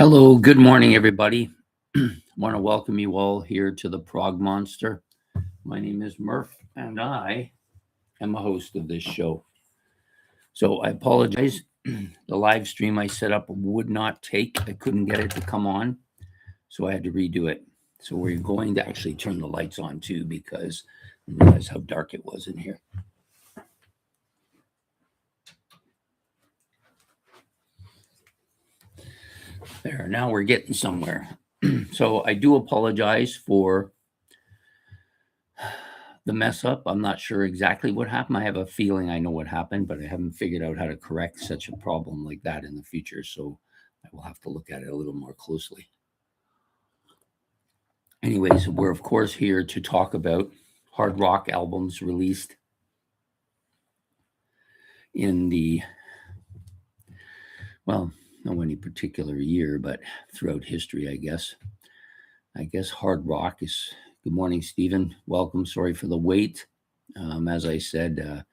Hello, good morning, everybody. I want to welcome you all here to the Prog Monster. My name is Murph, and I am a host of this show. So I apologize. The live stream I set up would not take. I couldn't get it to come on, so I had to redo it. So we're going to actually turn the lights on too because I realized how dark it was in here. There, now we're getting somewhere. So I do apologize for the mess up. I'm not sure exactly what happened. I have a feeling I know what happened, but I haven't figured out how to correct such a problem like that in the future. So I will have to look at it a little more closely. Anyways, we're of course here to talk about hard rock albums released in the, well, no any particular year, but throughout history, I guess. I guess hard rock is, good morning, Stephen. Welcome. Sorry for the wait. As I said,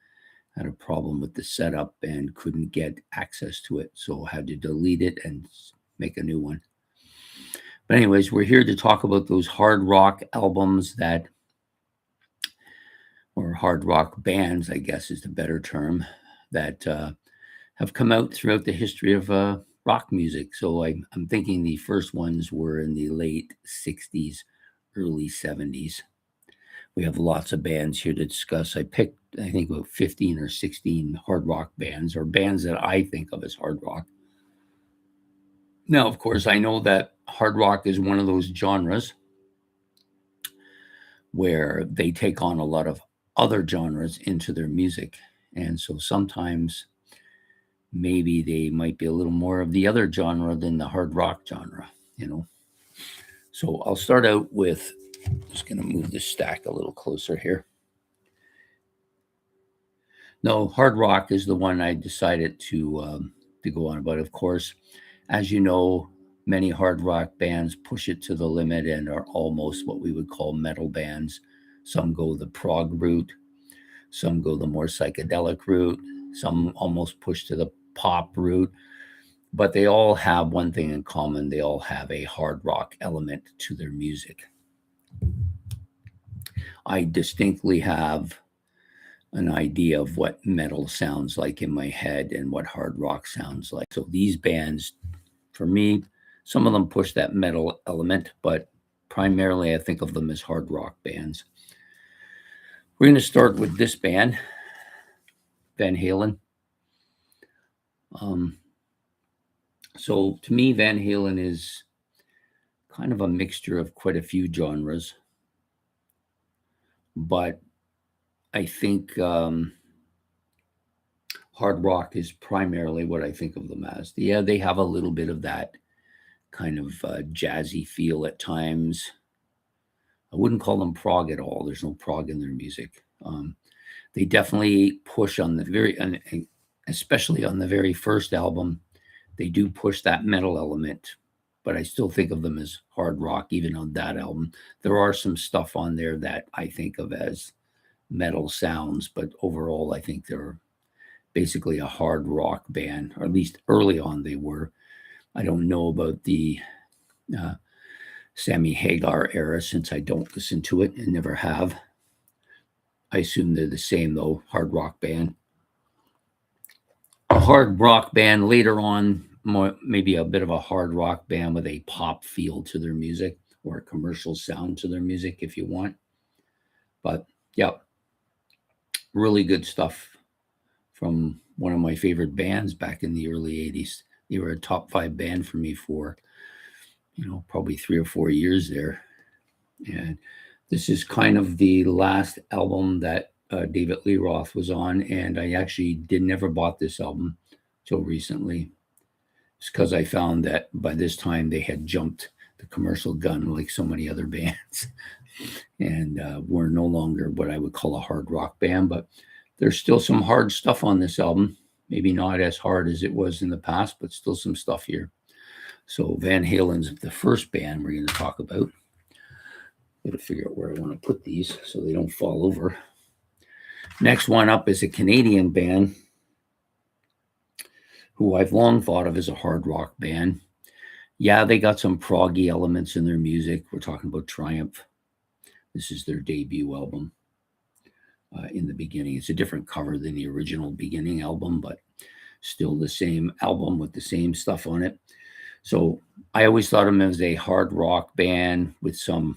had a problem with the setup and couldn't get access to it. So I had to delete it and make a new one. But anyways, we're here to talk about those hard rock albums that, or hard rock bands, I guess is the better term, that have come out throughout the history of rock music. So I'm thinking the first ones were in the late 60s, early 70s. We have lots of bands here to discuss. I picked, I think, about 15 or 16 hard rock bands, or bands that I think of as hard rock. Now, of course, I know that hard rock is one of those genres where they take on a lot of other genres into their music. And so sometimes maybe they might be a little more of the other genre than the hard rock genre, you know. So I'll start out with, just going to move this stack a little closer here. No, hard rock is the one I decided to go on about. Of course, as you know, many hard rock bands push it to the limit and are almost what we would call metal bands. Some go the prog route, some go the more psychedelic route, some almost push to the pop route, but they all have one thing in common. They all have a hard rock element to their music. I distinctly have an idea of what metal sounds like in my head and what hard rock sounds like. So these bands, for me, some of them push that metal element, but primarily I think of them as hard rock bands. We're going to start with this band, Van Halen. So to me, Van Halen is kind of a mixture of quite a few genres, but I think hard rock is primarily what I think of them as. Yeah, they have a little bit of that kind of jazzy feel at times. I wouldn't call them prog at all. There's no prog in their music. They definitely push on the especially on the very first album, they do push that metal element, but I still think of them as hard rock, even on that album. There are some stuff on there that I think of as metal sounds, but overall, I think they're basically a hard rock band, or at least early on they were. I don't know about the Sammy Hagar era since I don't listen to it and never have. I assume they're the same, though, hard rock band. A hard rock band later on, more, maybe a bit of a hard rock band with a pop feel to their music or a commercial sound to their music if you want. But yeah, really good stuff from one of my favorite bands back in the early 80s. They were a top 5 band for me for, probably 3 or 4 years there. And this is kind of the last album that David Lee Roth was on. And I actually never bought this album till recently. It's because I found that by this time they had jumped the commercial gun like so many other bands and were no longer what I would call a hard rock band. But there's still some hard stuff on this album. Maybe not as hard as it was in the past, but still some stuff here. So Van Halen's the first band we're going to talk about. Got to figure out where I want to put these so they don't fall over. Next one up is a Canadian band who I've long thought of as a hard rock band. Yeah, they got some proggy elements in their music. We're talking about Triumph. This is their debut album. In the beginning, it's a different cover than the original beginning album, but still the same album with the same stuff on it. So I always thought of them as a hard rock band with some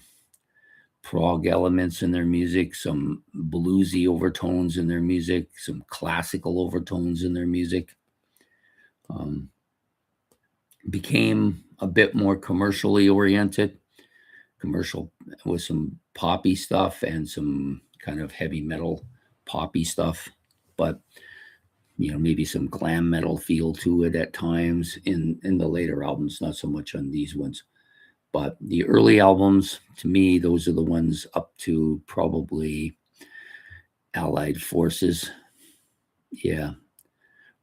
prog elements in their music, some bluesy overtones in their music, some classical overtones in their music. Became a bit more commercially oriented, commercial with some poppy stuff and some kind of heavy metal poppy stuff, but maybe some glam metal feel to it at times in the later albums, not so much on these ones. But the early albums, to me, those are the ones up to probably Allied Forces. Yeah.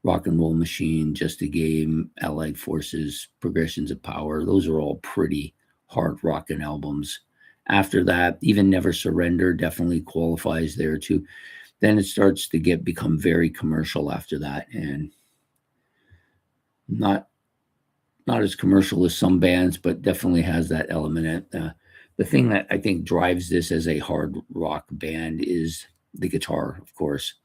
Rock and Roll Machine, Just a Game, Allied Forces, Progressions of Power. Those are all pretty hard rockin' albums. After that, even Never Surrender definitely qualifies there too. Then it starts to become very commercial after that, and not as commercial as some bands, but definitely has that element. The thing that I think drives this as a hard rock band is the guitar, of course,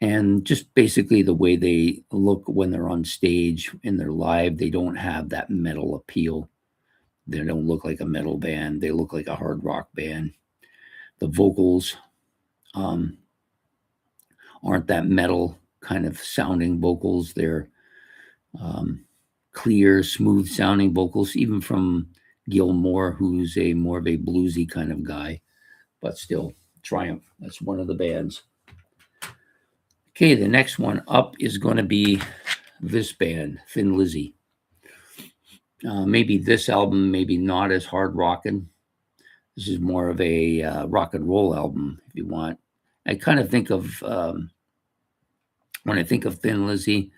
and just basically the way they look when they're on stage in their live. They don't have that metal appeal. They don't look like a metal band. They look like a hard rock band. The vocals aren't that metal kind of sounding vocals. They're clear, smooth sounding vocals, even from Gil Moore, who's more of a bluesy kind of guy, but still Triumph. That's one of the bands. Okay, the next one up is going to be this band, Thin Lizzy. Maybe this album, maybe not as hard rockin'. This is more of a rock and roll album, if you want. I kind of think of, when I think of Thin Lizzy,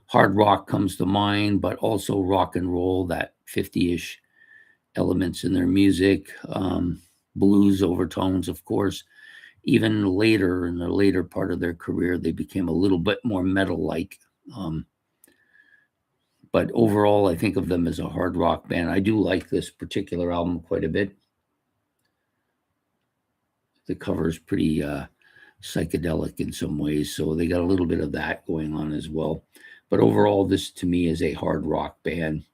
hard rock comes to mind, but also rock and roll, that 50-ish elements in their music, blues overtones, of course. Even later, in the later part of their career, they became a little bit more metal-like. But overall, I think of them as a hard rock band. I do like this particular album quite a bit. The cover is pretty psychedelic in some ways, so they got a little bit of that going on as well. But overall, this to me is a hard rock band.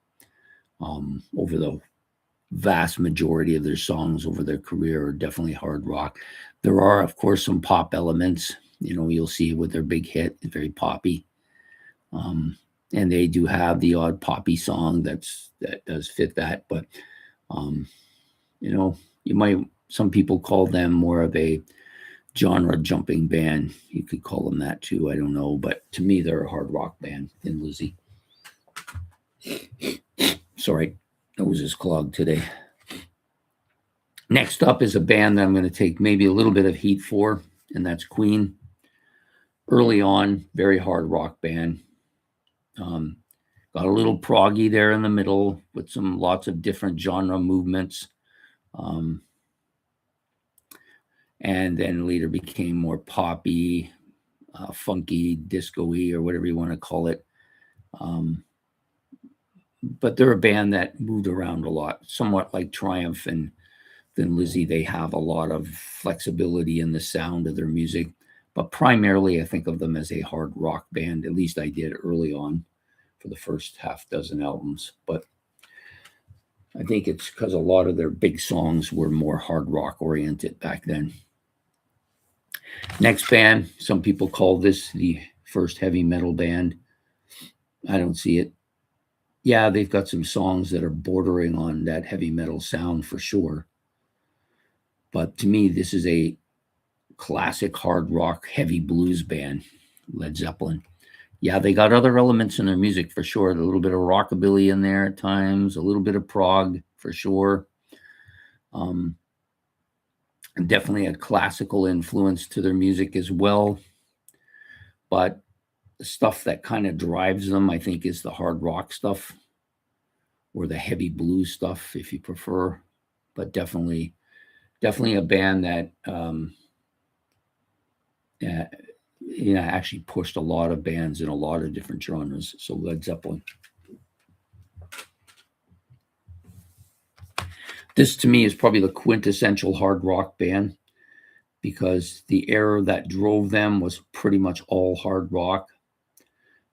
Over the vast majority of their songs over their career are definitely hard rock. There are, of course, some pop elements. You'll see with their big hit, very poppy. And they do have the odd poppy song that does fit that. But, some people call them more of a genre jumping band. You could call them that too. I don't know. But to me, they're a hard rock band, Thin Lizzy. Sorry, nose is clogged today. Next up is a band that I'm going to take maybe a little bit of heat for, and that's Queen. Early on, very hard rock band. Got a little proggy there in the middle with lots of different genre movements. And then later became more poppy, funky, disco-y, or whatever you want to call it. But they're a band that moved around a lot, somewhat like Triumph and Thin Lizzy. They have a lot of flexibility in the sound of their music, but primarily I think of them as a hard rock band. At least I did early on for the first half dozen albums. But I think it's because a lot of their big songs were more hard rock oriented back then. Next band, some people call this the first heavy metal band. I don't see it. Yeah, they've got some songs that are bordering on that heavy metal sound for sure. But to me, this is a classic hard rock, heavy blues band, Led Zeppelin. Yeah, they got other elements in their music for sure. A little bit of rockabilly in there at times, a little bit of prog for sure. And definitely a classical influence to their music as well. But the stuff that kind of drives them, I think, is the hard rock stuff or the heavy blues stuff, if you prefer. But definitely a band that actually pushed a lot of bands in a lot of different genres. So Led Zeppelin. This to me is probably the quintessential hard rock band because the era that drove them was pretty much all hard rock,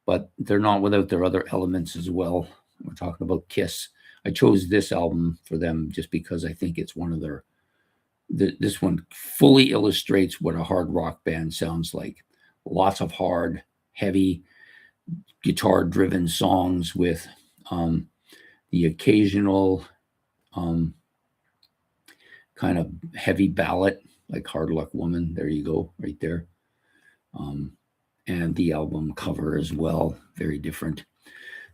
but they're not without their other elements as well. We're talking about Kiss. I chose this album for them just because I think it's one of their this one fully illustrates what a hard rock band sounds like. Lots of hard, heavy, guitar-driven songs with the occasional kind of heavy ballad, like "Hard Luck Woman." There you go, right there. And the album cover as well, very different.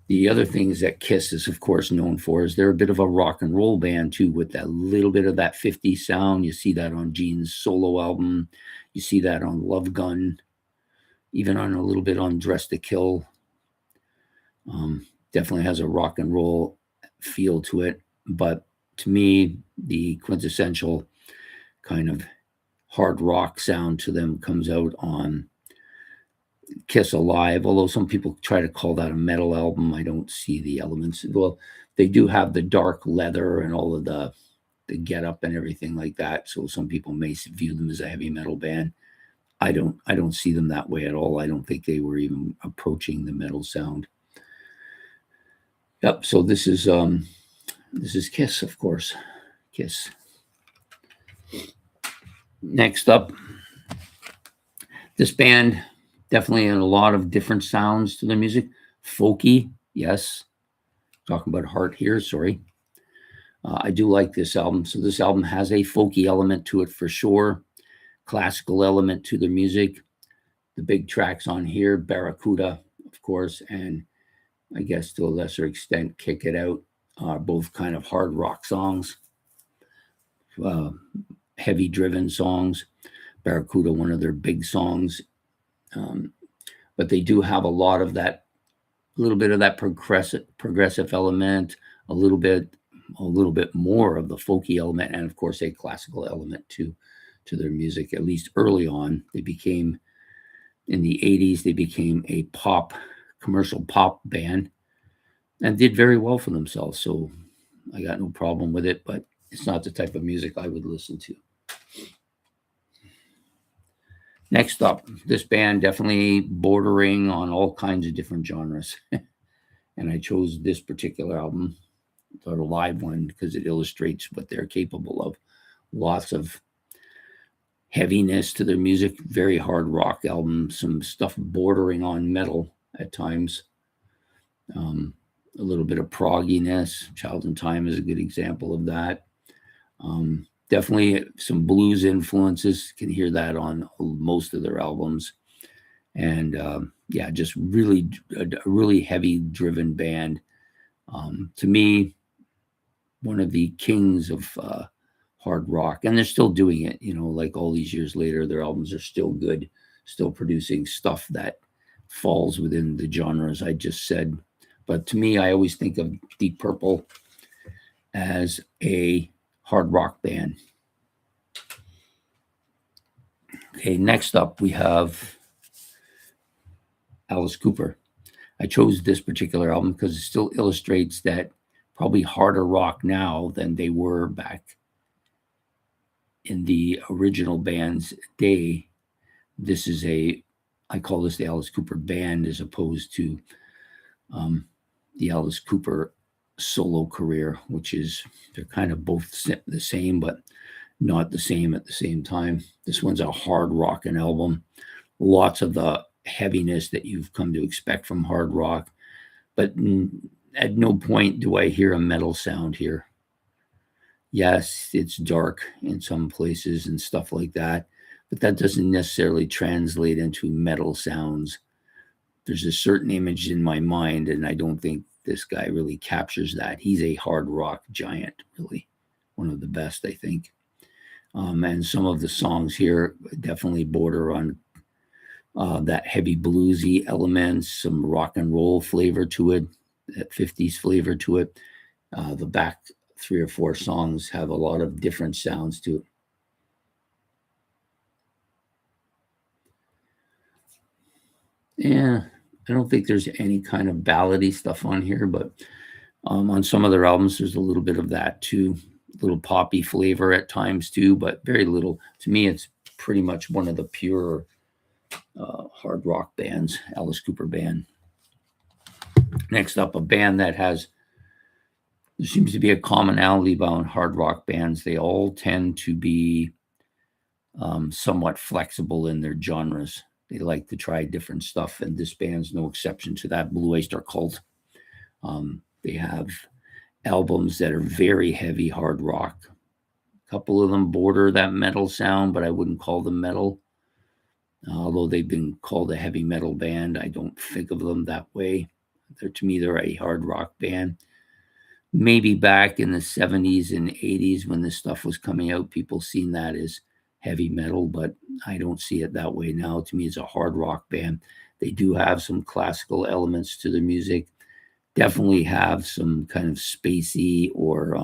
The other things that Kiss is, of course, known for is they're a bit of a rock and roll band too, with that little bit of that 50s sound. You see that on Gene's solo album. You see that on Love Gun, even on a little bit on Dress to Kill. Definitely has a rock and roll feel to it. But to me, the quintessential kind of hard rock sound to them comes out on Kiss Alive, although some people try to call that a metal album. I don't see the elements. Well, they do have the dark leather and all of the get up and everything like that. So some people may view them as a heavy metal band. I don't see them that way at all. I don't think they were even approaching the metal sound. Yep, so this is Kiss, of course. Kiss. Next up, this band definitely had a lot of different sounds to their music. Folky, yes. Talking about Heart here, sorry. I do like this album. So this album has a folky element to it for sure. Classical element to their music. The big tracks on here, Barracuda, of course, and I guess to a lesser extent, Kick It Out, are both kind of hard rock songs. Heavy driven songs. Barracuda, one of their big songs. But they do have a lot of that, a little bit of that progressive element, a little bit more of the folky element, and of course a classical element to their music. At least early on, they became, in the 80s, they became a commercial pop band and did very well for themselves. So I got no problem with it, but it's not the type of music I would listen to. Next up, this band definitely bordering on all kinds of different genres. And I chose this particular album, the live one, because it illustrates what they're capable of. Lots of heaviness to their music, very hard rock album, some stuff bordering on metal at times. A little bit of progginess. Child in Time is a good example of that. Definitely some blues influences. Can hear that on most of their albums. And yeah, just a really heavy driven band. To me, one of the kings of hard rock, and they're still doing it, like all these years later, their albums are still good, still producing stuff that falls within the genres I just said. But to me, I always think of Deep Purple as a hard rock band. Okay, next up we have Alice Cooper. I chose this particular album because it still illustrates that probably harder rock now than they were back in the original band's day. This is I call this the Alice Cooper band as opposed to the Alice Cooper solo career, which is, they're kind of both the same, but not the same at the same time. This one's a hard rockin' album. Lots of the heaviness that you've come to expect from hard rock, but at no point do I hear a metal sound here. Yes, it's dark in some places and stuff like that, but that doesn't necessarily translate into metal sounds. There's a certain image in my mind, and I don't think this guy really captures that. He's a hard rock giant, really. One of the best, I think. And some of the songs here definitely border on that heavy bluesy elements, some rock and roll flavor to it, that 50s flavor to it. The back 3 or 4 songs have a lot of different sounds to it. Yeah, I don't think there's any kind of ballady stuff on here, but on some of their albums, there's a little bit of that too. little poppy flavor at times too, but very little. To me, it's pretty much one of the pure hard rock bands, Alice Cooper band. Next up, a band that there seems to be a commonality about hard rock bands. They all tend to be somewhat flexible in their genres. They like to try different stuff, and this band's no exception to that. Blue Oyster Cult. They have albums that are very heavy hard rock. A couple of them border that metal sound, but I wouldn't call them metal. Although they've been called a heavy metal band, I don't think of them that way. To me, they're a hard rock band. Maybe back in the 70s and 80s when this stuff was coming out, people seen that as heavy metal, but I don't see it that way now. To me, it's a hard rock band. They do have some classical elements to the music, definitely have some kind of spacey or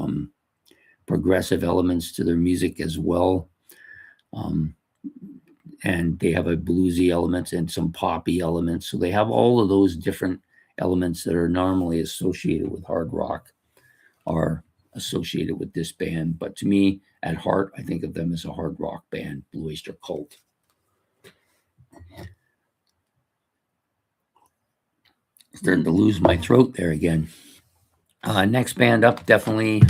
progressive elements to their music as well. And they have a bluesy elements and some poppy elements. So they have all of those different elements that are normally associated with hard rock are associated with this band. But to me, at heart, I think of them as a hard rock band, Blue Oyster Cult. Starting to lose my throat there again. Next band up definitely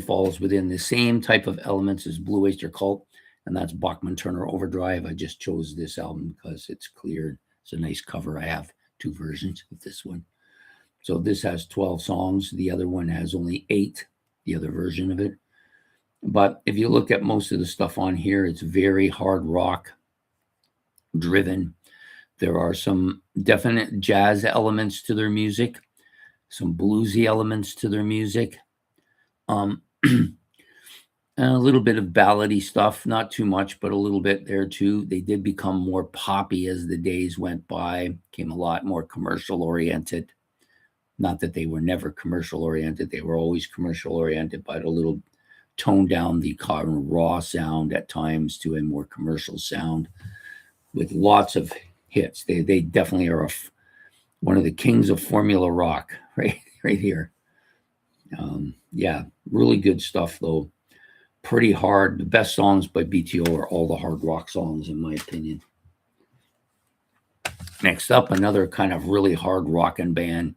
falls within the same type of elements as Blue Oyster Cult, and that's Bachman Turner Overdrive. I just chose this album because it's clear. It's a nice cover. I have 2 versions of this one. So this has 12 songs. The other one has only 8, the other version of it. But if you look at most of the stuff on here, it's very hard rock driven. There are some definite jazz elements to their music, some bluesy elements to their music, a little bit of ballady stuff, not too much, but a little bit there too. They did become more poppy as the days went by, became a lot more commercial oriented. Not that they were never commercial oriented. They were always commercial oriented, but a little toned down the kind of raw sound at times to a more commercial sound with lots of hits. They definitely are one of the kings of Formula Rock, right here. Yeah, really good stuff though. Pretty hard. The best songs by BTO are all the hard rock songs, in my opinion. Next up, another kind of really hard rocking band,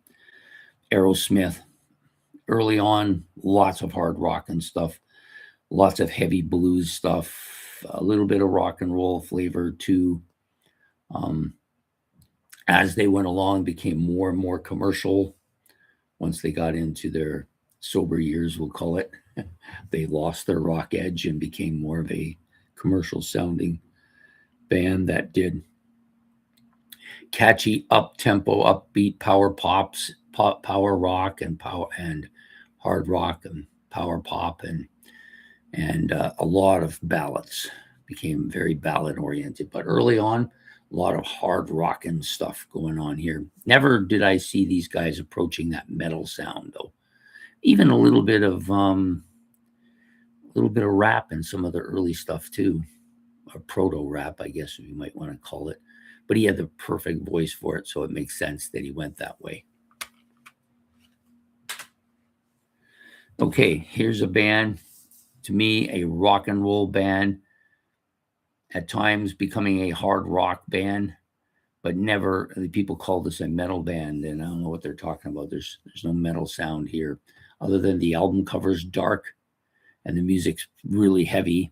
Aerosmith. Early on, lots of hard rock and stuff, lots of heavy blues stuff, a little bit of rock and roll flavor too. As they went along, became more and more commercial. Once they got into their sober years, we'll call it, they lost their rock edge and became more of a commercial sounding band that did catchy, up-tempo, upbeat power pops, power rock and hard rock and power pop and a lot of ballads. Became very ballad oriented, but early on, a lot of hard rocking stuff going on here. Never did I see these guys approaching that metal sound though. Even a little bit of rap in some of the early stuff too, or proto rap, I guess you might want to call it. But he had the perfect voice for it, so it makes sense that he went that way. Okay, here's a band, to me, a rock and roll band, at times becoming a hard rock band, but never, people call this a metal band, and I don't know what they're talking about. There's no metal sound here, other than the album cover's dark and the music's really heavy.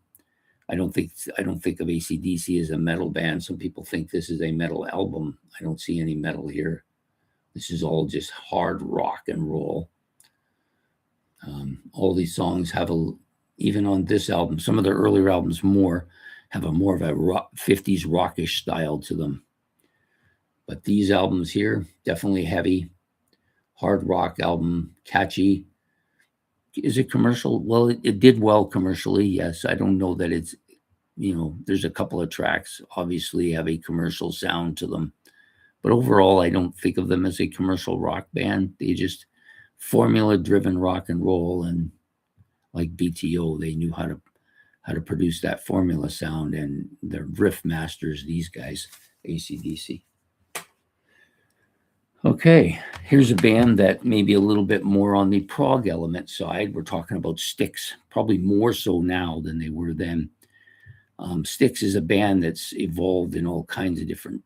I don't think of AC/DC as a metal band. Some people think this is a metal album. I don't see any metal here. This is all just hard rock and roll. All these songs have even on this album, some of their earlier albums have more of a 50s rockish style to them. But these albums here, definitely heavy, hard rock album, catchy. Is it commercial? Well, it did well commercially, yes. I don't know that it's, there's a couple of tracks obviously have a commercial sound to them. But overall, I don't think of them as a commercial rock band. They just formula-driven rock and roll, and like BTO, they knew how to produce that formula sound, and they're riff masters, these guys, AC/DC. Okay, Here's a band that may be a little bit more on the prog element side. We're talking about Styx, probably more so now than they were then. Styx is a band that's evolved in all kinds of different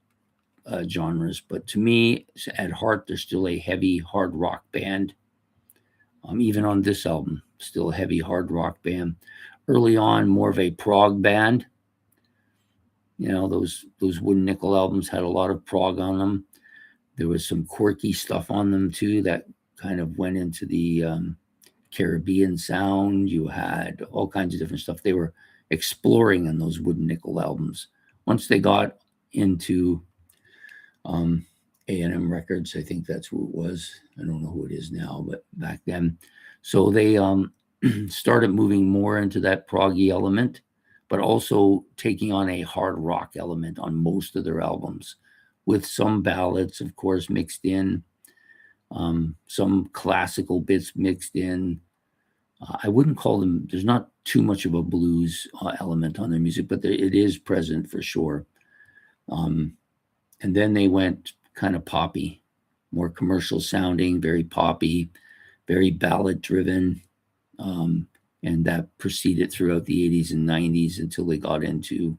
genres, but to me, at heart, they're still a heavy hard rock band. Even on this album, still a heavy hard rock band. Early on, more of a prog band. You know, those Wooden Nickel albums had a lot of prog on them. There was some quirky stuff on them too that kind of went into the Caribbean sound. You had all kinds of different stuff they were exploring in those Wooden Nickel albums. Once they got into A&M Records, I think that's who it was. I don't know who it is now, but back then. So they started moving more into that proggy element, but also taking on a hard rock element on most of their albums, with some ballads, of course, mixed in, some classical bits mixed in. I wouldn't call them, there's not too much of a blues element on their music, but it is present for sure. And then they went kind of poppy, more commercial sounding, very poppy, very ballad driven. And that proceeded throughout the 80s and 90s until they got into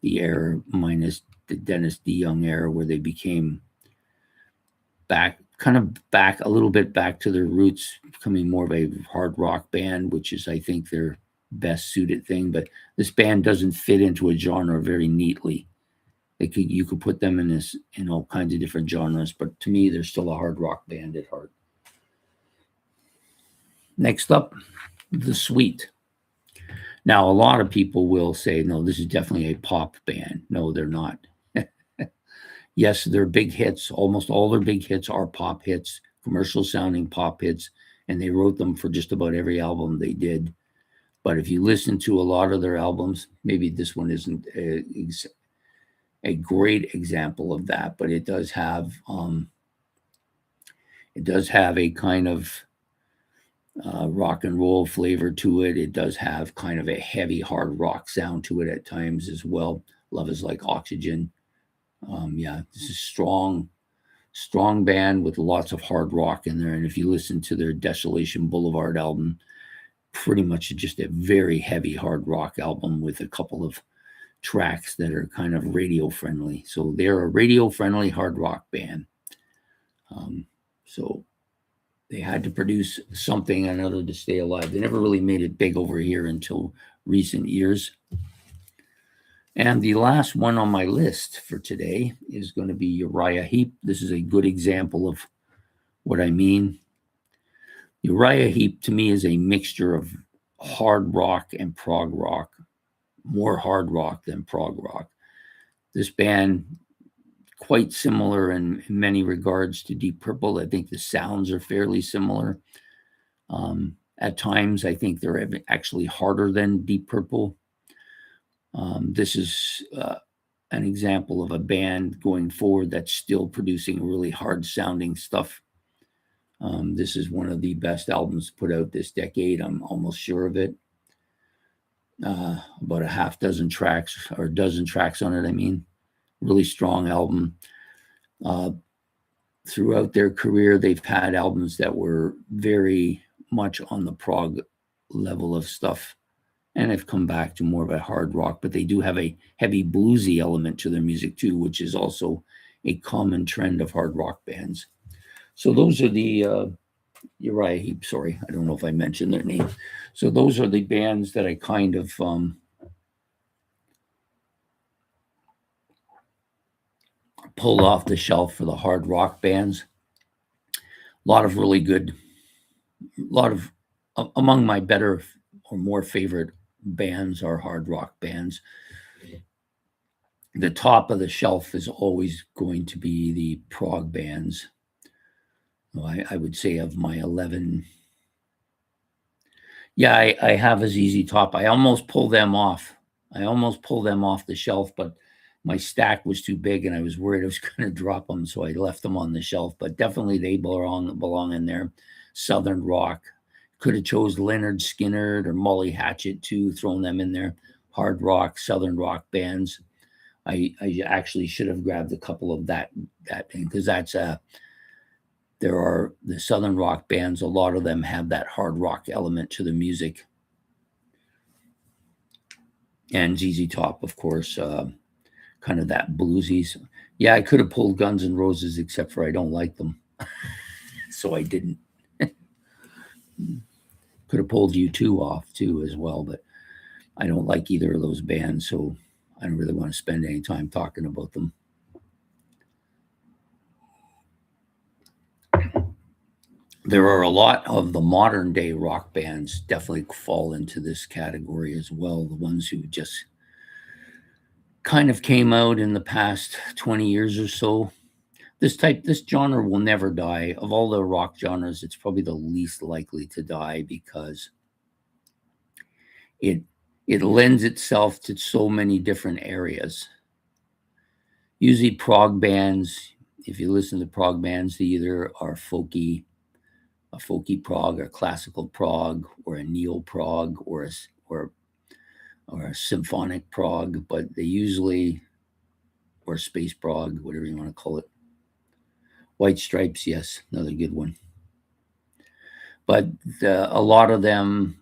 the era minus the Dennis DeYoung era, where they became a little bit back to their roots, becoming more of a hard rock band, which is, I think, their best suited thing. But this band doesn't fit into a genre very neatly. You could put them in all kinds of different genres, but to me, they're still a hard rock band at heart. Next up, The Sweet. Now, a lot of people will say, no, this is definitely a pop band. No, they're not. Yes, their big hits, almost all their big hits are pop hits, commercial sounding pop hits, and they wrote them for just about every album they did. But if you listen to a lot of their albums, maybe this one isn't a great example of that, but it does have a kind of rock and roll flavor to it. It does have kind of a heavy hard rock sound to it at times as well. Love Is Like Oxygen. This is strong band with lots of hard rock in there. And if you listen to their Desolation Boulevard album, pretty much just a very heavy hard rock album with a couple of tracks that are kind of radio friendly. So they're a radio friendly hard rock band. So they had to produce something in order to stay alive. They never really made it big over here until recent years. And the last one on my list for today is going to be Uriah Heep. This is a good example of what I mean. Uriah Heep, to me, is a mixture of hard rock and prog rock, more hard rock than prog rock. This band, quite similar in many regards to Deep Purple. I think the sounds are fairly similar. At times, I think they're actually harder than Deep Purple. This is an example of a band going forward that's still producing really hard sounding stuff. This is one of the best albums put out this decade. I'm almost sure of it. About a half dozen tracks or a dozen tracks on it. I mean, really strong album. Throughout their career, they've had albums that were very much on the prog level of stuff, and have come back to more of a hard rock, but they do have a heavy bluesy element to their music too, which is also a common trend of hard rock bands. So those are the Uriah Heep. Sorry, I don't know if I mentioned their name. So those are the bands that I kind of pulled off the shelf for the hard rock bands. A lot of really good, among my better or more favorite bands are hard rock bands. The top of the shelf is always going to be the prog bands. I would say of my 11. Yeah, I have a ZZ Top. I almost pulled them off. The shelf, but my stack was too big and I was worried I was going to drop them. So I left them on the shelf, but definitely they belong in there. Southern rock. Could have chose Leonard Skinner or Molly Hatchet too, thrown them in there. Hard rock, Southern rock bands. I actually should have grabbed a couple of that thing, because that's there are the Southern rock bands, a lot of them have that hard rock element to the music. And ZZ Top, of course, kind of that bluesy. Yeah, I could have pulled Guns N' Roses, except for I don't like them. So I didn't. Could have pulled U2 off too as well, but I don't like either of those bands, so I don't really want to spend any time talking about them. There are a lot of the modern day rock bands definitely fall into this category as well. The ones who just kind of came out in the past 20 years or so. This genre will never die. Of all the rock genres, it's probably the least likely to die because it lends itself to so many different areas. Usually prog bands, if you listen to prog bands, they either are a folky prog, or classical prog, or a neo prog, or a symphonic prog, but they usually, or space prog, whatever you want to call it. White Stripes, yes, another good one. But a lot of them,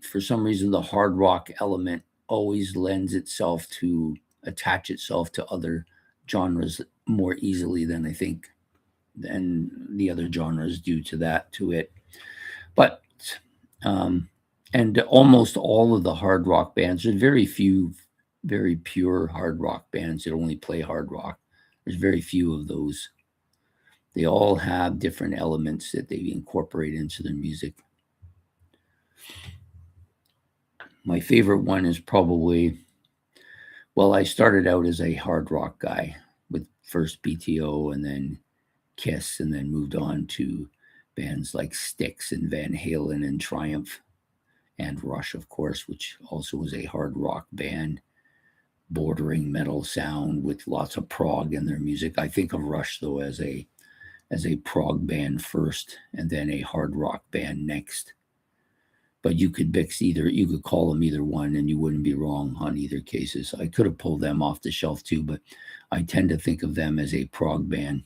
for some reason, the hard rock element always lends itself to attach itself to other genres more easily than I think than the other genres do to it. But and almost all of the hard rock bands, there's very few very pure hard rock bands that only play hard rock. There's very few of those. They all have different elements that they incorporate into their music. My favorite one is probably, well, I started out as a hard rock guy with first BTO and then Kiss, and then moved on to bands like Styx and Van Halen and Triumph and Rush, of course, which also was a hard rock band, bordering metal sound with lots of prog in their music. I think of Rush, though, as a prog band first and then a hard rock band next. But you could call them either one, and you wouldn't be wrong on either cases. I could have pulled them off the shelf too, but I tend to think of them as a prog band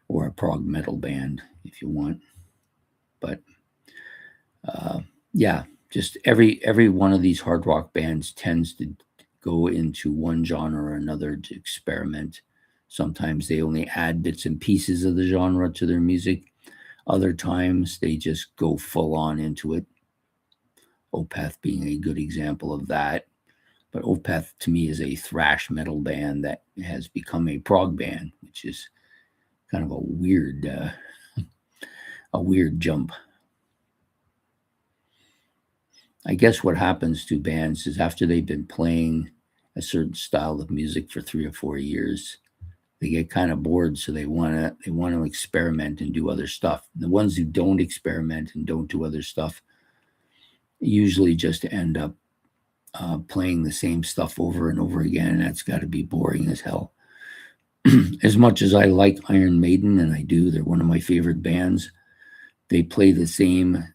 or a prog metal band, if you want. But yeah, just every one of these hard rock bands tends to go into one genre or another to experiment. Sometimes they only add bits and pieces of the genre to their music. Other times they just go full on into it. Opeth being a good example of that. But Opeth to me is a thrash metal band that has become a prog band, which is kind of a weird jump. I guess what happens to bands is after they've been playing a certain style of music for 3 or 4 years, they get kind of bored, so they want to experiment and do other stuff. The ones who don't experiment and don't do other stuff usually just end up playing the same stuff over and over again, and that's got to be boring as hell. As much as I like Iron Maiden, and I do, they're one of my favorite bands, they play the same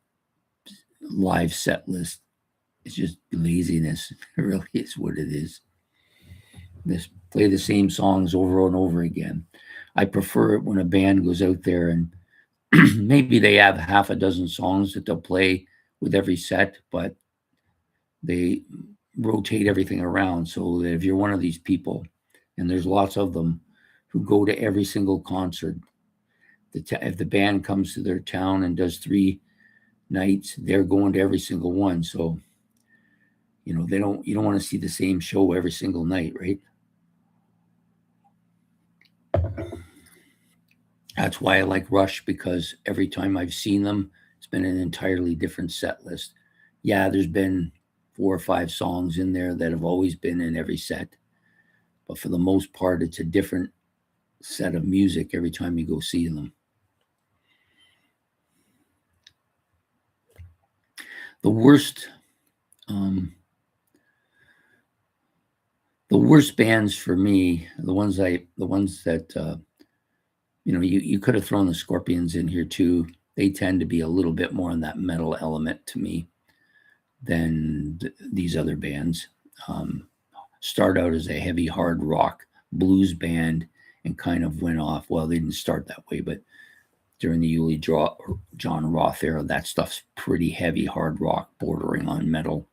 live set list. It's just laziness. It really is what it is. Just play the same songs over and over again. I prefer it when a band goes out there and maybe they have half a dozen songs that they'll play with every set, but they rotate everything around so that if you're one of these people, and there's lots of them who go to every single concert, if the band comes to their town and does 3 nights, they're going to every single one. So, you don't want to see the same show every single night, right? That's why I like Rush, because every time I've seen them, it's been an entirely different set list. Yeah, there's been 4 or 5 songs in there that have always been in every set, but for the most part, it's a different set of music every time you go see them. The worst bands for me, the ones that you could have thrown the Scorpions in here too. They tend to be a little bit more on that metal element to me than these other bands. Start out as a heavy hard rock blues band and kind of went off. Well, they didn't start that way, but during the John Roth era, that stuff's pretty heavy hard rock, bordering on metal.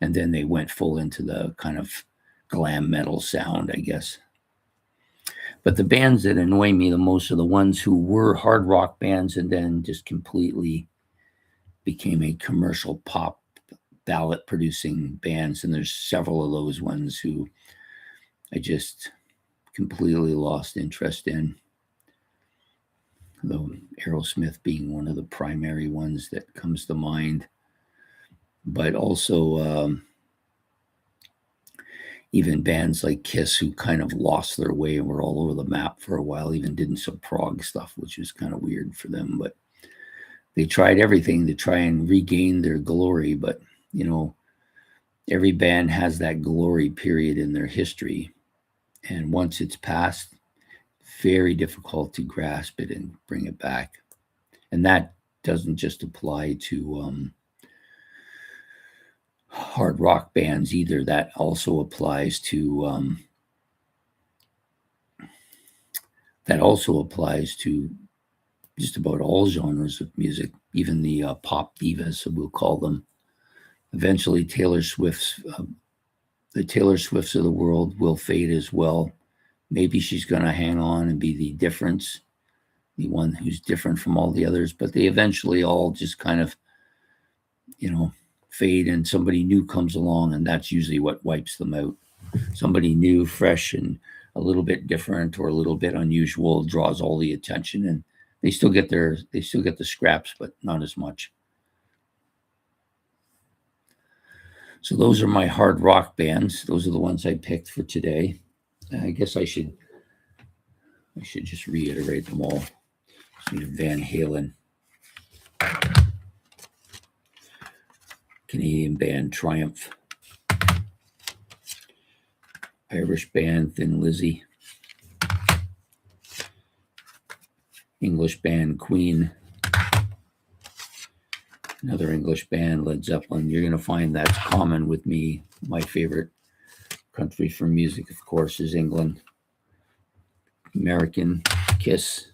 And then they went full into the kind of glam metal sound, I guess. But the bands that annoy me the most are the ones who were hard rock bands and then just completely became a commercial pop ballad producing bands. And there's several of those ones who I just completely lost interest in. Though Aerosmith being one of the primary ones that comes to mind. But also even bands like Kiss, who kind of lost their way and were all over the map for a while, even did some prog stuff, which was kind of weird for them. But they tried everything to try and regain their glory. But, you know, every band has that glory period in their history. And once it's past, very difficult to grasp it and bring it back. And that doesn't just apply to hard rock bands either. That also applies to just about all genres of music, even the pop divas, we'll call them. Eventually, the Taylor Swifts of the world will fade as well. Maybe she's going to hang on and be the difference, the one who's different from all the others, but they eventually all just kind of, fade, and somebody new comes along, and that's usually what wipes them out. Somebody new, fresh, and a little bit different or a little bit unusual draws all the attention, and they still get the scraps, but not as much. So those are my hard rock bands. Those are the ones I picked for today. I guess I should just reiterate them all. Van Halen, Canadian band Triumph, Irish band Thin Lizzy, English band Queen, another English band Led Zeppelin. You're going to find that's common with me. My favorite country for music, of course, is England. American, Kiss,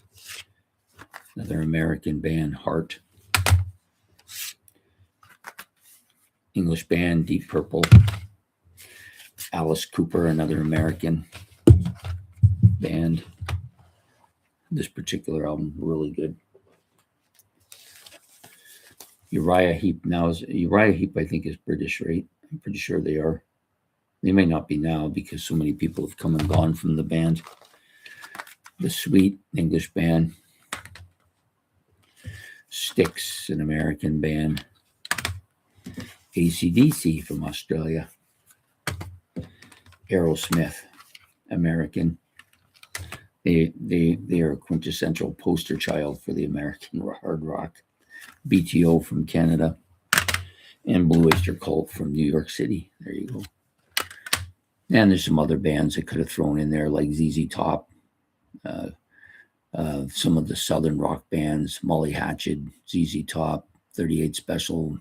another American band, Heart. English band, Deep Purple. Alice Cooper, another American band. This particular album, really good. Uriah Heep, I think, is British, right? I'm pretty sure they are. They may not be now because so many people have come and gone from the band. The Sweet, English band. Styx, an American band. AC/DC from Australia. Aerosmith, American. They are a quintessential poster child for the American hard rock. BTO from Canada. And Blue Oyster Cult from New York City. There you go. And there's some other bands I could have thrown in there, like ZZ Top, some of the Southern rock bands, Molly Hatchet, ZZ Top, 38 Special,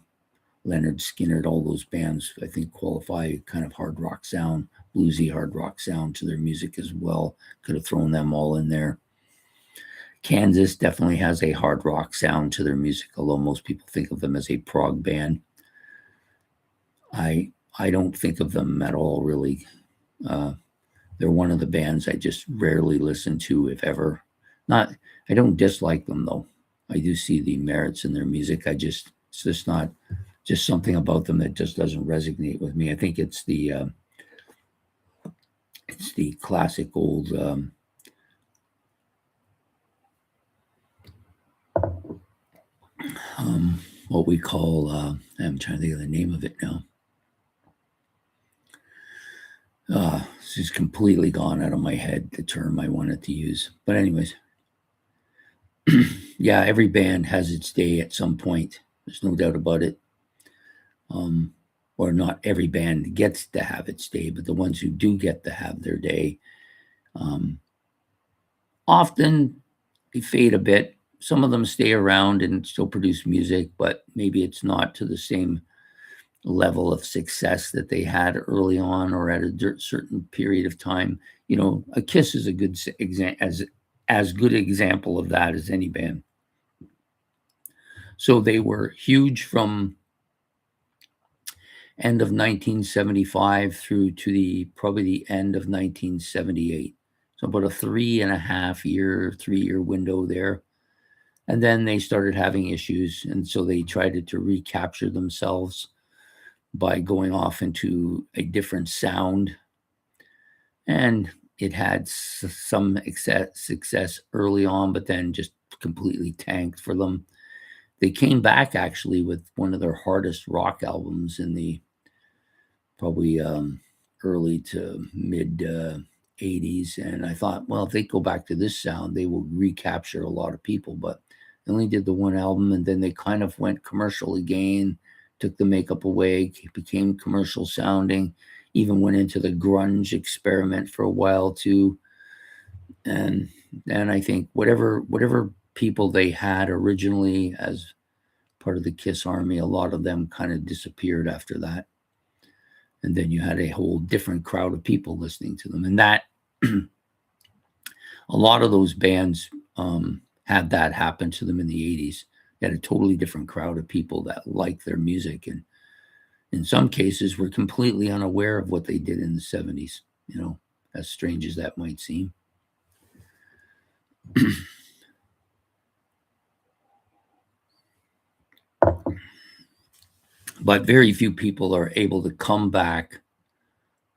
Leonard Skinner, all those bands, I think, qualify kind of hard rock sound, bluesy hard rock sound to their music as well. Could have thrown them all in there. Kansas definitely has a hard rock sound to their music, although most people think of them as a prog band. I don't think of them at all, really. They're one of the bands I just rarely listen to, if ever. I don't dislike them, though. I do see the merits in their music. It's just not just something about them that just doesn't resonate with me. I think it's the classic old what we call I'm trying to think of the name of it now. It's just completely gone out of my head, the term I wanted to use. But anyways, yeah, every band has its day at some point. There's no doubt about it. Or not every band gets to have its day, but the ones who do get to have their day, often they fade a bit. Some of them stay around and still produce music, but maybe it's not to the same level of success that they had early on or at a certain period of time. A Kiss is a good as good example of that as any band. So they were huge from end of 1975 through to probably the end of 1978. So about a 3-year window there. And then they started having issues. And so they tried to recapture themselves by going off into a different sound. And it had some success early on, but then just completely tanked for them. They came back actually with one of their hardest rock albums in the probably early to mid 80s. And I thought, well, if they go back to this sound, they will recapture a lot of people. But they only did the one album, and then they kind of went commercial again, took the makeup away, became commercial sounding, even went into the grunge experiment for a while too. And then I think whatever people they had originally as part of the Kiss Army, a lot of them kind of disappeared after that. And then you had a whole different crowd of people listening to them. And that, a lot of those bands had that happen to them in the 80s. They had a totally different crowd of people that liked their music. And in some cases were completely unaware of what they did in the 70s, as strange as that might seem. But very few people are able to come back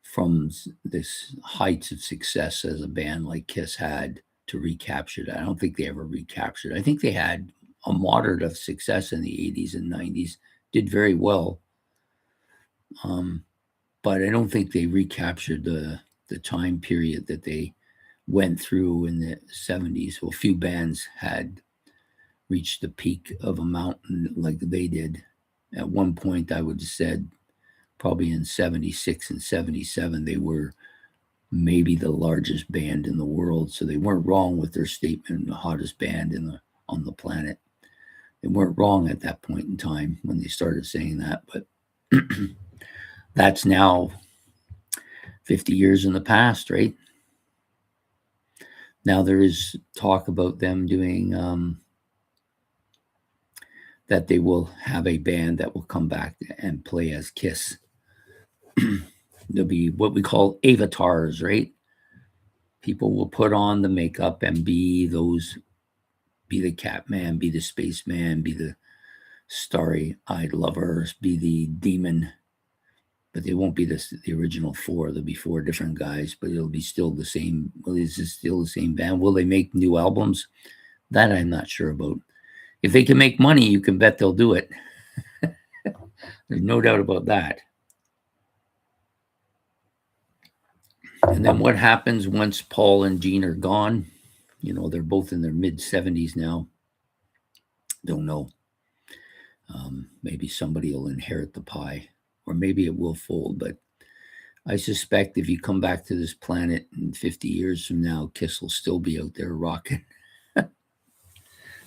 from this heights of success as a band like Kiss had to recapture that. I don't think they ever recaptured. I think they had a moderate of success in the 80s and 90s, did very well. But I don't think they recaptured the time period that they went through in the 70s. Well, a few bands had reached the peak of a mountain like they did. At one point, I would have said probably in 76 and 77, they were maybe the largest band in the world. So they weren't wrong with their statement, the hottest band on the planet. They weren't wrong at that point in time when they started saying that. But that's now 50 years in the past, right? Now there is talk about them doing that they will have a band that will come back and play as Kiss. There'll be what we call avatars, right? People will put on the makeup and be the Catman, be the spaceman, be the starry-eyed lovers, be the demon. But they won't be the original four. There'll be four different guys, but it'll be still the same. Well, is it still the same band? Will they make new albums? That I'm not sure about. If they can make money, you can bet they'll do it. There's no doubt about that. And then what happens once Paul and Gene are gone? They're both in their mid-70s now. Don't know. Maybe somebody will inherit the pie, or maybe it will fold. But I suspect if you come back to this planet in 50 years from now, Kiss will still be out there rocking.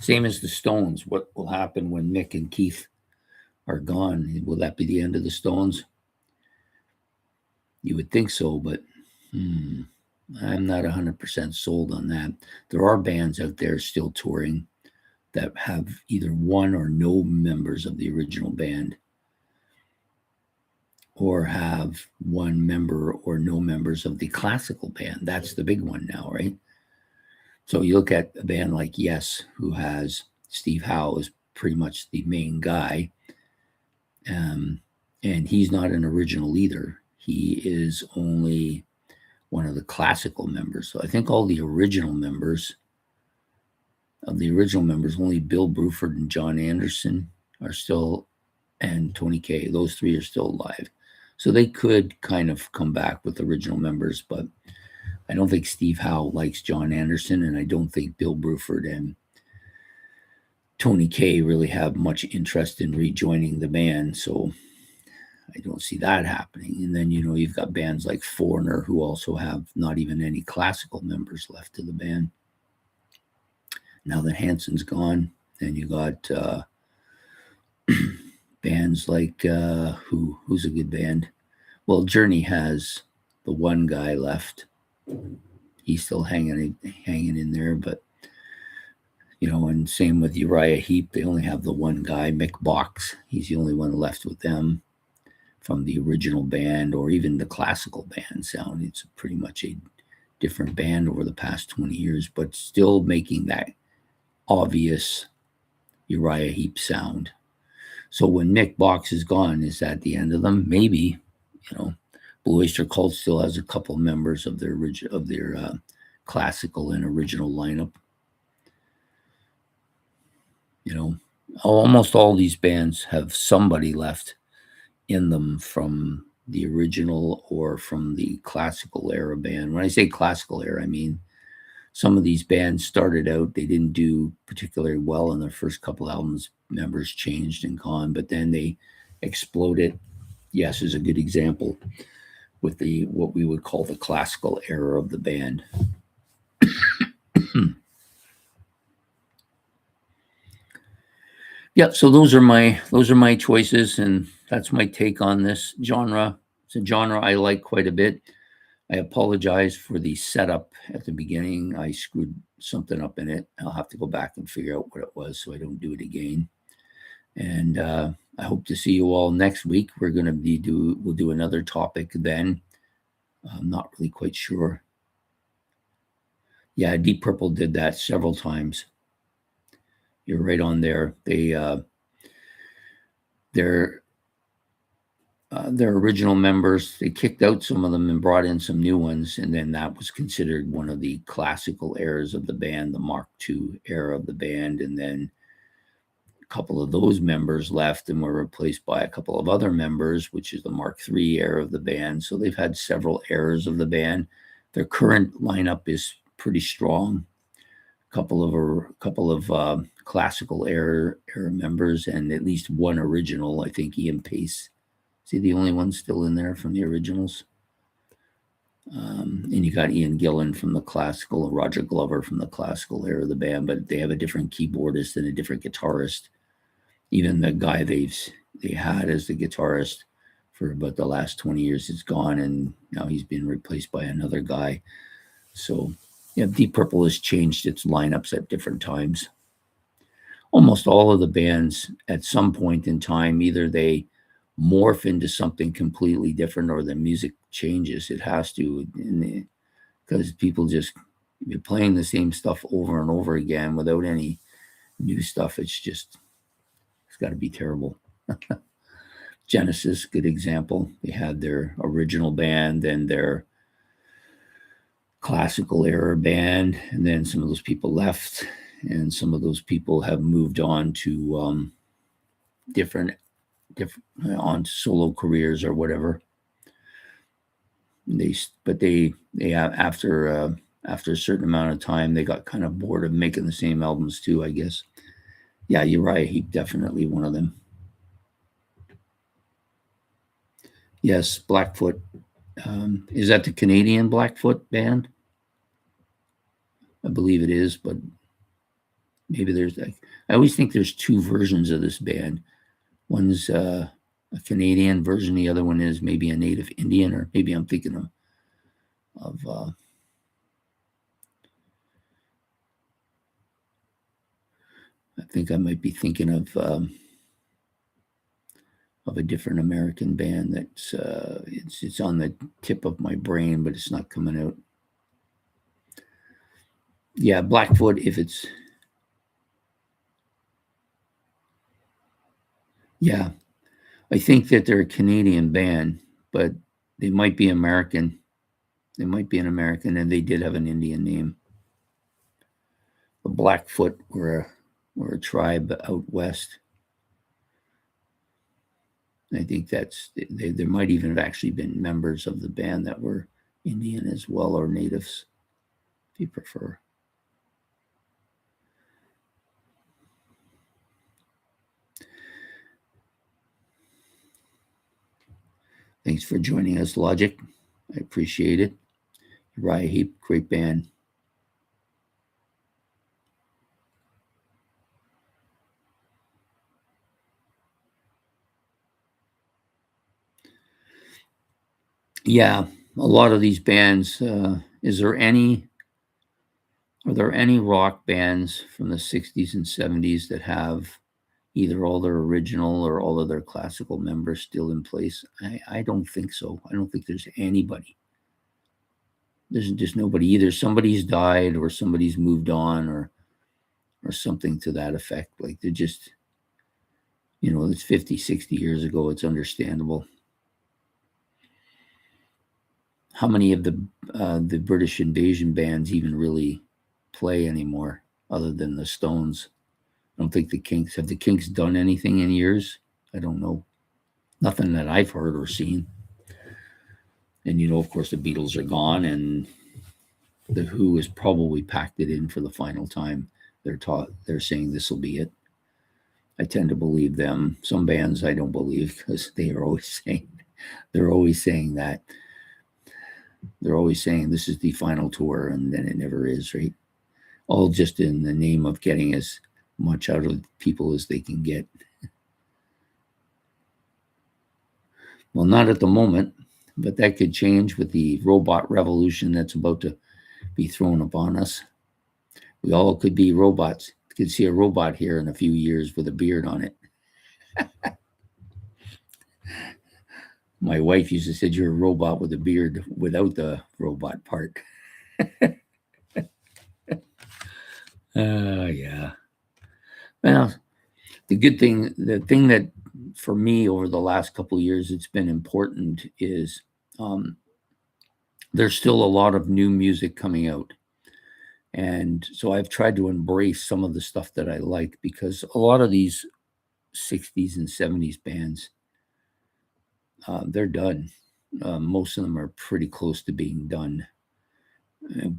Same as the Stones. What will happen when Mick and Keith are gone? Will that be the end of the Stones? You would think so, but I'm not 100% sold on that. There are bands out there still touring that have either one or no members of the original band, or have one member or no members of the classical band. That's the big one now, right? So you look at a band like Yes, who has Steve Howe as pretty much the main guy, and he's not an original either. He is only one of the classical members. So I think all the original members, only Bill Bruford and John Anderson are still, and Tony Kaye, those three are still alive. So they could kind of come back with original members, but I don't think Steve Howe likes John Anderson, and I don't think Bill Bruford and Tony Kaye really have much interest in rejoining the band. So I don't see that happening. And then, you've got bands like Foreigner who also have not even any classical members left to the band. Now that Hanson's gone, then you got bands bands like who's a good band? Well, Journey has the one guy left. He's still hanging in there, but and same with Uriah Heep. They only have the one guy, Mick Box. He's the only one left with them from the original band, or even the classical band sound. It's pretty much a different band over the past 20 years, but still making that obvious Uriah Heep sound. So when Mick Box is gone, is that the end of them? Maybe. Blue Oyster Cult still has a couple members of their classical and original lineup. Almost all these bands have somebody left in them from the original or from the classical era band. When I say classical era, I mean some of these bands started out, they didn't do particularly well in their first couple albums. Members changed and gone, but then they exploded. Yes is a good example with what we would call the classical era of the band. Yeah, so those are my choices, and that's my take on this genre. It's a genre I like quite a bit. I apologize for the setup at the beginning. I screwed something up in it. I'll have to go back and figure out what it was so I don't do it again. And I hope to see you all next week. We'll do another topic then. I'm not really quite sure. Yeah, Deep Purple did that several times. You're right on there. Their original members, they kicked out some of them and brought in some new ones, and then that was considered one of the classical eras of the band, the Mark II era of the band. And then a couple of those members left and were replaced by a couple of other members, which is the Mark III era of the band. So they've had several eras of the band. Their current lineup is pretty strong. A couple of classical era members and at least one original. I think Ian Pace. Is he the only one still in there from the originals? And you got Ian Gillan from the classical and Roger Glover from the classical era of the band, but they have a different keyboardist and a different guitarist. Even the guy they had as the guitarist for about the last 20 years is gone, and now he's been replaced by another guy. So, yeah, Deep Purple has changed its lineups at different times. Almost all of the bands at some point in time, either they morph into something completely different or the music changes. It has to, because people just be playing the same stuff over and over again without any new stuff. It's got to be terrible. Genesis, good example. They had their original band and their classical era band, and then some of those people left, and some of those people have moved on to different on solo careers or whatever. They after a certain amount of time, they got kind of bored of making the same albums too, I guess. Yeah, Uriah Heep, definitely one of them. Yes, Blackfoot. Is that the Canadian Blackfoot band? I believe it is, but maybe I always think there's two versions of this band. One's a Canadian version. The other one is maybe a native Indian, or maybe I'm thinking of I think I might be thinking of a different American band that's it's on the tip of my brain, but it's not coming out. Yeah, Blackfoot, if it's... Yeah, I think that they're a Canadian band, but they might be American. They might be an American, and they did have an Indian name. The Blackfoot were a tribe out west. I think there might even have actually been members of the band that were Indian as well, or natives, if you prefer. Thanks for joining us, Logic. I appreciate it. Uriah Heep, great band. Yeah, a lot of these bands. Are there any rock bands from the 60s and 70s that have either all their original or all of their classical members still in place? I don't think so. I don't think there's anybody. There's just nobody. Either somebody's died or somebody's moved on or something to that effect. Like they're just, it's 50, 60 years ago. It's understandable. How many of the British invasion bands even really play anymore other than the Stones? I don't think have the Kinks done anything in years? I don't know. Nothing that I've heard or seen. And, of course, the Beatles are gone, and the Who is probably packed it in for the final time. They're saying this will be it. I tend to believe them. Some bands I don't believe because they're always saying that. They're always saying this is the final tour, and then it never is, right? All just in the name of getting as much out of people as they can get. Well, not at the moment, but that could change with the robot revolution that's about to be thrown upon us. We all could be robots. You could see a robot here in a few years with a beard on it. My wife used to say you're a robot with a beard without the robot part. Yeah. Well, the thing that for me over the last couple of years it's been important is there's still a lot of new music coming out. And so I've tried to embrace some of the stuff that I like because a lot of these 60s and 70s bands, they're done. Most of them are pretty close to being done.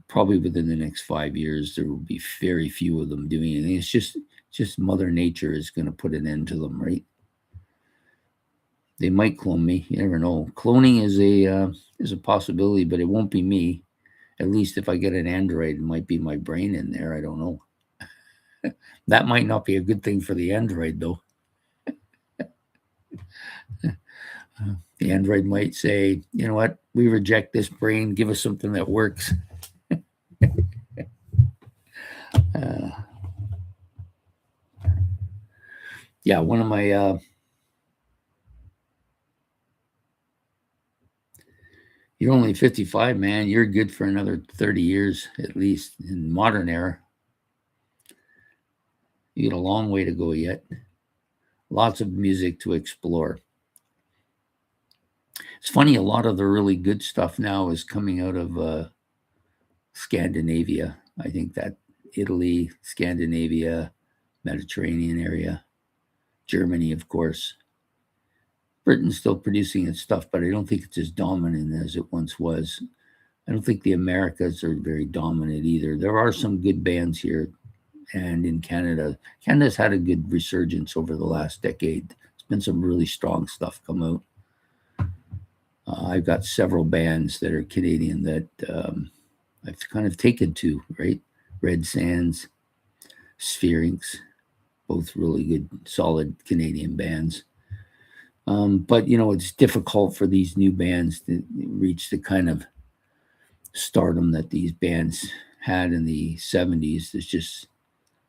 Probably within the next 5 years, there will be very few of them doing anything. It's just Mother Nature is going to put an end to them, right? They might clone me. You never know. Cloning is a possibility, but it won't be me. At least if I get an Android, it might be my brain in there. I don't know. That might not be a good thing for the Android, though. The Android might say, you know what, we reject this brain. Give us something that works. Yeah, one of my... You're only 55, man. You're good for another 30 years, at least, in modern era. You got a long way to go yet. Lots of music to explore. It's funny, a lot of the really good stuff now is coming out of Scandinavia. I think that Italy, Scandinavia, Mediterranean area, Germany, of course. Britain's still producing its stuff, but I don't think it's as dominant as it once was. I don't think the Americas are very dominant either. There are some good bands here. And in Canada, Canada's had a good resurgence over the last decade. There's been some really strong stuff come out. I've got several bands that are Canadian that I've kind of taken to, right? Red Sands, Spherynx, both really good, solid Canadian bands. But, it's difficult for these new bands to reach the kind of stardom that these bands had in the 70s. There's just...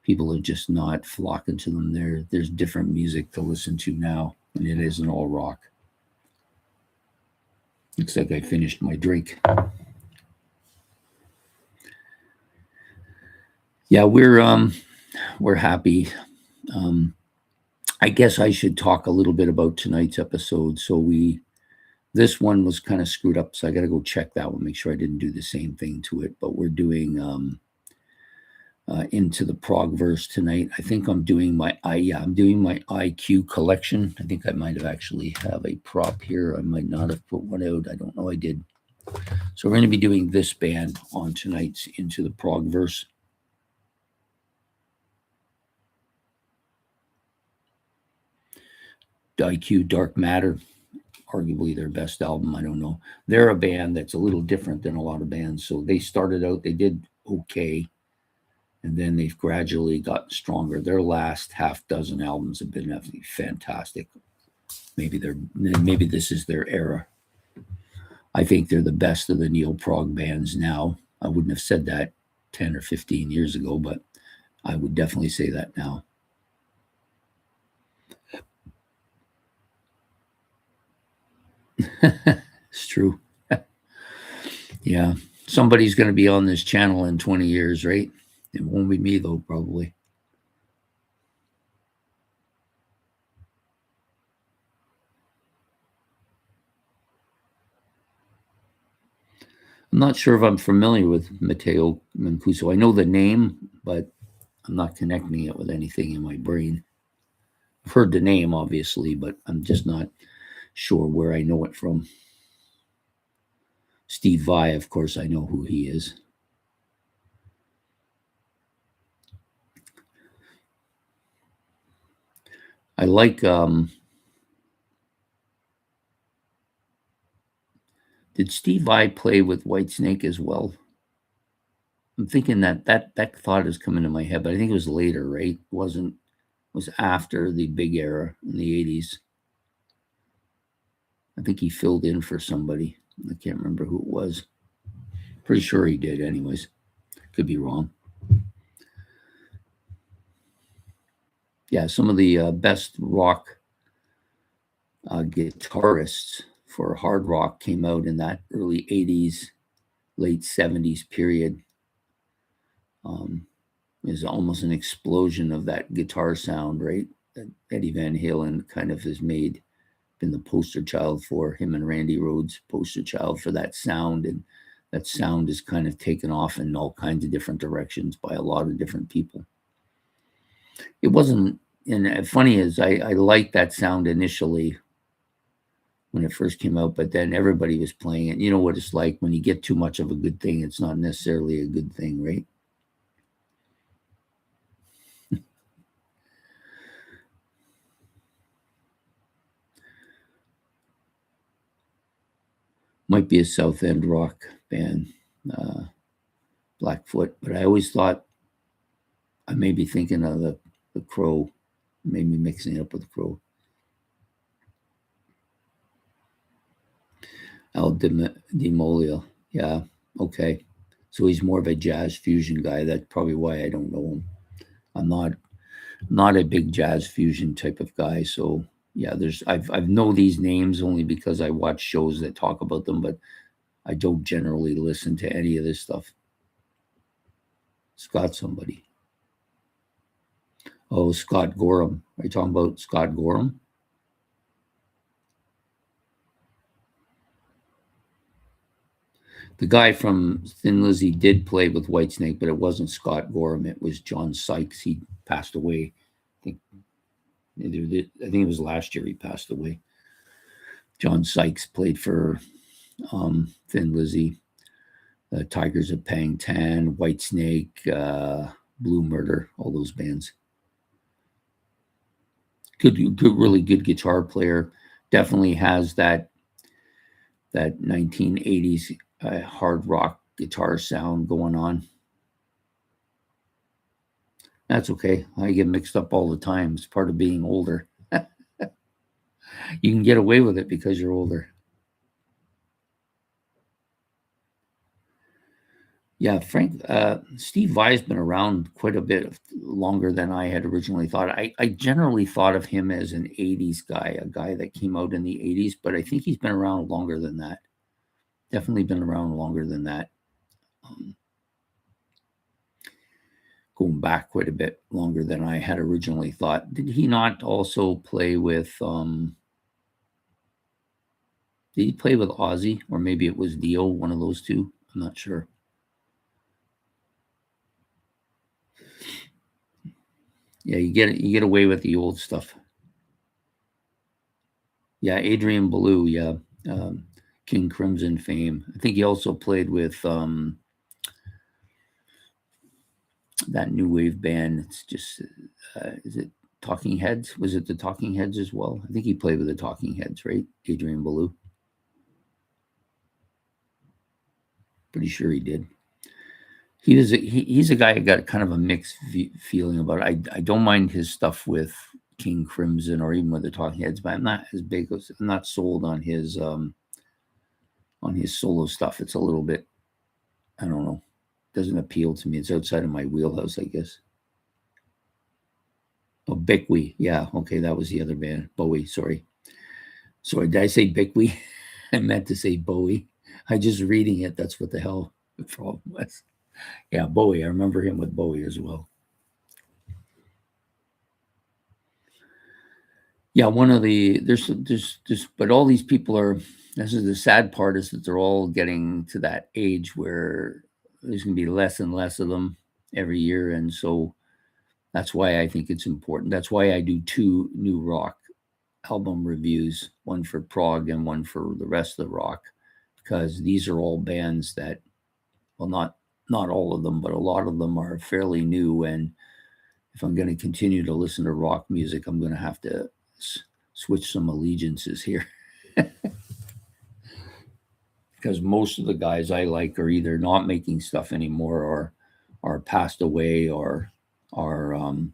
people are just not flocking to them. There's different music to listen to now, and it isn't all rock. Looks like I finished my drink. Yeah, we're happy. I guess I should talk a little bit about tonight's episode. So this one was kind of screwed up, so I got to go check that one, make sure I didn't do the same thing to it. But we're doing Into the Prog Verse tonight. I think I'm doing my IQ collection. I think I might have actually have a prop here. I might not have put one out. I don't know. I did. So we're going to be doing this band on tonight's Into the Prog Verse. IQ Dark Matter, arguably their best album. I don't know. They're a band that's a little different than a lot of bands. So they started out, they did okay, and then they've gradually gotten stronger. Their last half dozen albums have been absolutely fantastic. Maybe this is their era. I think they're the best of the neo-prog bands now. I wouldn't have said that 10 or 15 years ago, but I would definitely say that now. It's true. Yeah. Somebody's going to be on this channel in 20 years, right? It won't be me, though, probably. I'm not sure if I'm familiar with Matteo Mancuso. I know the name, but I'm not connecting it with anything in my brain. I've heard the name, obviously, but I'm just not sure where I know it from. Steve Vai, of course, I know who he is. I like did Steve Vai play with Whitesnake as well? I'm thinking that thought has come into my head, but I think it was later, right? It was after the big era in the 80s. I think he filled in for somebody. I can't remember who it was. Pretty sure he did, anyways. Could be wrong. Yeah, some of the best rock guitarists for hard rock came out in that early 80s, late 70s period. Is almost an explosion of that guitar sound, right? That Eddie Van Halen kind of has been the poster child for him, and Randy Rhoads poster child for that sound. And that sound is kind of taken off in all kinds of different directions by a lot of different people. It wasn't, and funny is I liked that sound initially when it first came out, but then everybody was playing it. You know what it's like when you get too much of a good thing, it's not necessarily a good thing, right? Might be a South End rock band, Blackfoot, but I always thought I may be thinking of the Crow, maybe mixing it up with the Crow. Al DiMolio, yeah, okay. So he's more of a jazz fusion guy. That's probably why I don't know him. I'm not a big jazz fusion type of guy. So yeah, I've know these names only because I watch shows that talk about them, but I don't generally listen to any of this stuff. Scott somebody. Oh, Scott Gorham. Are you talking about Scott Gorham? The guy from Thin Lizzy did play with Whitesnake, but it wasn't Scott Gorham. It was John Sykes. He passed away. I think it was last year he passed away. John Sykes played for Thin Lizzy, Tigers of Pang Tan, Whitesnake, Blue Murder, all those bands. Good, really good guitar player. Definitely has that 1980s hard rock guitar sound going on. That's okay. I get mixed up all the time. It's part of being older. You can get away with it because you're older. Yeah, Frank, Steve Vai's been around quite a bit longer than I had originally thought. I generally thought of him as an 80s guy, a guy that came out in the 80s, but I think he's been around longer than that. Definitely been around longer than that. Going back quite a bit longer than I had originally thought. Did he not also play with did he play with Ozzy, or maybe it was Dio, one of those two? I'm not sure. Yeah, you get away with the old stuff. Yeah, Adrian Belew, yeah, King Crimson fame. I think he also played with that new wave band. It's just is it Talking Heads? Was it the Talking Heads as well? I think he played with the Talking Heads, right? Adrian Belew. Pretty sure he did. He's a guy I got kind of a mixed feeling about. I don't mind his stuff with King Crimson or even with the Talking Heads, but I'm not as big as I'm not sold on his on his solo stuff. It's a little bit, I don't know, doesn't appeal to me. It's outside of my wheelhouse, I guess. Oh, Bickwee. Yeah, okay, that was the other band. Bowie, sorry. Sorry, did I say Bickwee? I meant to say Bowie. I just reading it, that's what the hell the problem was. Yeah, Bowie. I remember him with Bowie as well. Yeah, one of the there's but all these people are. This is the sad part is that they're all getting to that age where there's going to be less and less of them every year, and so that's why I think it's important. That's why I do 2 new rock album reviews, one for prog and one for the rest of the rock, because these are all bands that, well, not all of them, but a lot of them are fairly new. And if I'm going to continue to listen to rock music, I'm going to have to switch some allegiances here. Because most of the guys I like are either not making stuff anymore or are passed away or are on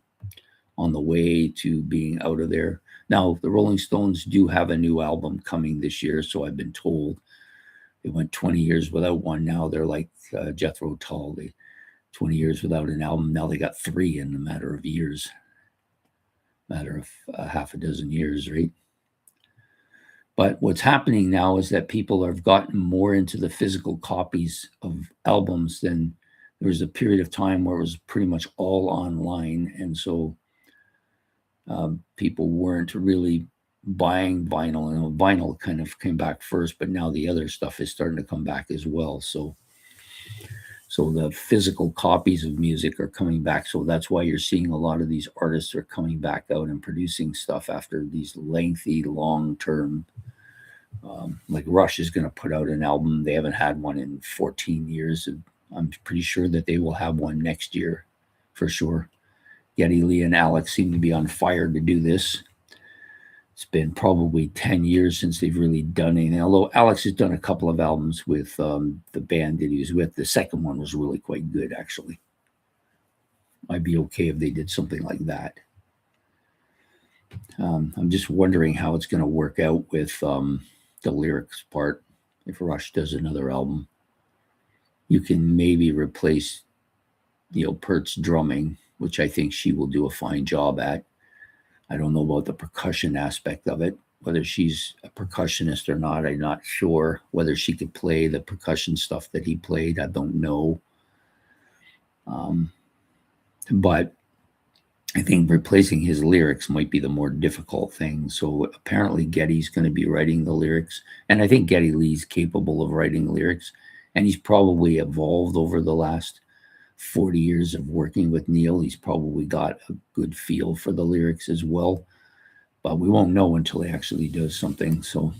the way to being out of there. Now, the Rolling Stones do have a new album coming this year, so I've been told. They went 20 years without one. Now they're like Jethro Tull. They 20 years without an album. Now they got 3 in a matter of years, matter of half a dozen years, right? But what's happening now is that people have gotten more into the physical copies of albums than there was a period of time where it was pretty much all online. And so people weren't really buying vinyl, and vinyl kind of came back first, but now the other stuff is starting to come back as well. So the physical copies of music are coming back. So that's why you're seeing a lot of these artists are coming back out and producing stuff after these lengthy, long-term. Like Rush is going to put out an album. They haven't had one in 14 years. I'm pretty sure that they will have one next year for sure. Geddy Lee and Alex seem to be on fire to do this. It's been probably 10 years since they've really done anything. Although Alex has done a couple of albums with the band that he was with. The second one was really quite good, actually. I'd be okay if they did something like that. I'm just wondering how it's going to work out with the lyrics part. If Rush does another album, you can maybe replace Pert's drumming, which I think she will do a fine job at. I don't know about the percussion aspect of it, whether she's a percussionist or not. I'm not sure whether she could play the percussion stuff that he played. I don't know. But I think replacing his lyrics might be the more difficult thing. So apparently Geddy's going to be writing the lyrics. And I think Geddy Lee's capable of writing lyrics. And he's probably evolved over the last 40 years of working with Neil. He's probably got a good feel for the lyrics as well. But we won't know until he actually does something. So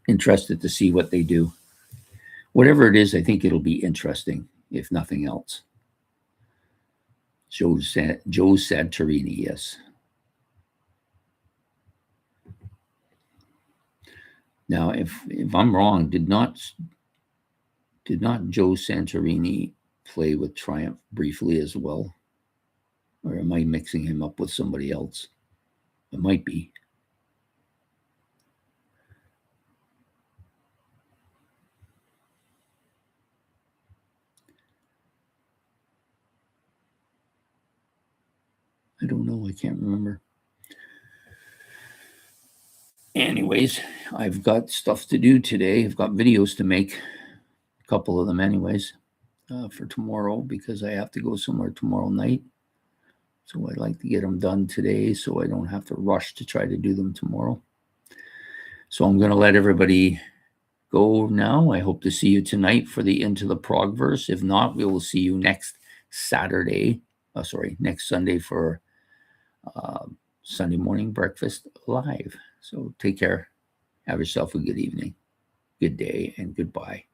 interested to see what they do. Whatever it is, I think it'll be interesting, if nothing else. Joe Santorini, yes. Now, if I'm wrong, did not Joe Santorini play with Triumph briefly as well? Or am I mixing him up with somebody else? It might be. I don't know. I can't remember. Anyways, I've got stuff to do today. I've got videos to make, a couple of them anyways, for tomorrow because I have to go somewhere tomorrow night. So I'd like to get them done today so I don't have to rush to try to do them tomorrow. So I'm going to let everybody go now. I hope to see you tonight for the Into the Progverse. If not, we will see you next next Sunday for Sunday morning breakfast live. So take care. Have yourself a good evening, good day, and goodbye.